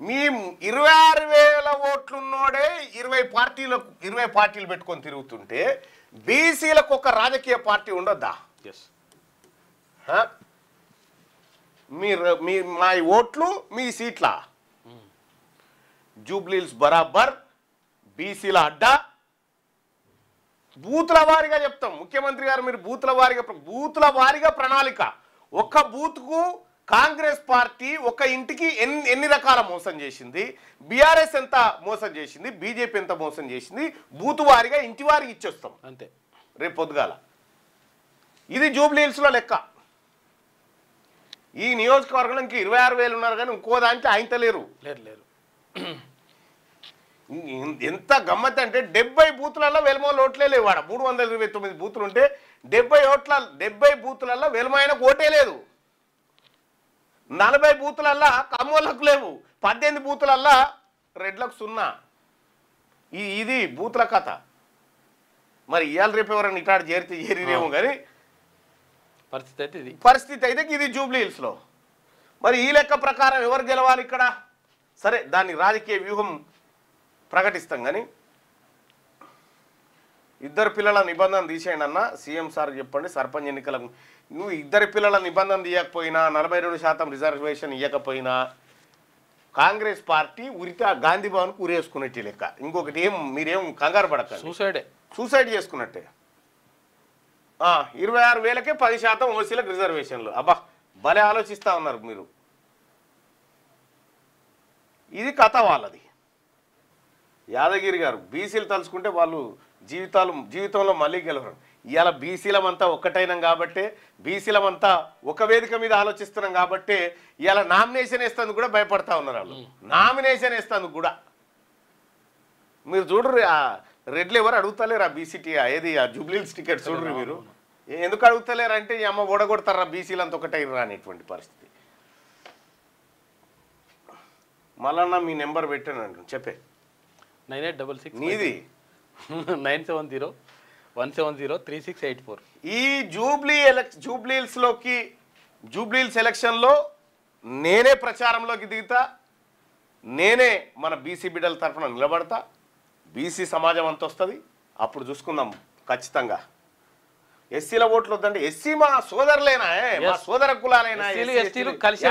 మీ 26,000 ఓట్లున్నోడే 20 పార్టీలు పెట్టుకొని తిరుగుతుంటే బీసీలకు ఒక రాజకీయ పార్టీ ఉండొద్దా? మా ఓట్లు మీ సీట్ల జూబ్లీల్స్ బరాబర్ బీసీల అడ్డా బూతుల వారిగా చెప్తాం. ముఖ్యమంత్రి గారు మీరు బూతుల వారిగా ప్రణాళిక. ఒక్క బూత్కు కాంగ్రెస్ పార్టీ ఒక ఇంటికి ఎన్ని రకాల మోసం చేసింది, బీఆర్ఎస్ ఎంత మోసం చేసింది, బీజేపీ ఎంత మోసం చేసింది, బూతు వారిగా ఇంటి వారికి ఇచ్చేస్తాం అంతే రేపు పొద్దుగాల. ఇది జూబ్లీహిల్స్లో లెక్క. ఈ నియోజకవర్గంలో ఇంక 26,000 ఉన్నారు కానీ ఇంకో దాంట్లో ఆయనతో లేరు. ఎంత గమ్మత్ అంటే 70 బూతులలో వెల్మోలు ఓట్లే లేవు. వాడ 329 బూతులు ఉంటే 70 బూతులలో వెల్మాయనకు ఓటే లేదు. 40 బూతులల్లా కమ్మోళ్ళకు లేవు. 18 బూతులల్లా రెడ్లకు 0. ఇది బూతుల కథ. మరి ఇవాళ రేపు ఎవరైనా ఇటాడు చేరిరేమో కానీ పరిస్థితి అయితే ఇది జూబ్లీహిల్స్లో. మరి ఈ లెక్క ప్రకారం ఎవరు గెలవాలి ఇక్కడ? సరే దాన్ని రాజకీయ వ్యూహం ప్రకటిస్తాం కానీ 2 పిల్లల నిబంధన తీసేయండి అన్న సీఎం సార్ చెప్పండి. సర్పంచ్ ఎన్నికలకు నువ్వు 2 పిల్లల నిబంధన తీయకపోయినా 42% రిజర్వేషన్ ఇవ్వకపోయినా కాంగ్రెస్ పార్టీ ఉరితా గాంధీ భవన్కు ఉరేసుకున్నట్టే లెక్క. ఇంకొకటి మీరేం కంగారు పడకండి, సూసైడ్ చేసుకున్నట్టే. 26,000కే 10% ఓసీలకు రిజర్వేషన్లు. అబ్బా భలే ఆలోచిస్తూ ఉన్నారు మీరు. ఇది కథ వాళ్ళది. యాదగిరి గారు బీసీలు తలుచుకుంటే వాళ్ళు జీవితంలో మళ్ళీ గెలవరు. ఇవాళ బీసీలమంతా ఒక్కటైనాం కాబట్టే, బీసీలమంతా ఒక వేదిక మీద ఆలోచిస్తున్నాం కాబట్టే ఇవాళ నామినేషన్ వేస్తేందుకు కూడా భయపడతా ఉన్నారు వాళ్ళు. నామినేషన్ వేస్తేందుకు కూడా మీరు చూడరు. రెడ్లు ఎవరు అడుగుతలేరు ఆ బీసీటీ ఏది ఆ జూబ్లీహిల్స్ టికెట్ చూడరు మీరు. ఎందుకు అడుగుతలేరు అంటే ఈ అమ్మ ఓడగొడతారా బీసీలంతా ఒకటైరా అనేటువంటి పరిస్థితి. మళ్ళా మీ నెంబర్ పెట్టాను చెప్పే 9866 నీది 970-170-3684. ఈ జూబ్లీహిల్స్ ఎలక్షన్లో నేనే ప్రచారంలోకి దిగుతా, నేనే మన బీసీ బిడ్డల తరఫున నిలబడతా. బీసీ సమాజం అంత వస్తుంది, అప్పుడు చూసుకుందాం ఖచ్చితంగా. ఎస్సీల ఓట్లు వద్దంటే ఎస్సీ మా సోదరులేనా, మా సోదర కులాలైనా కలిసి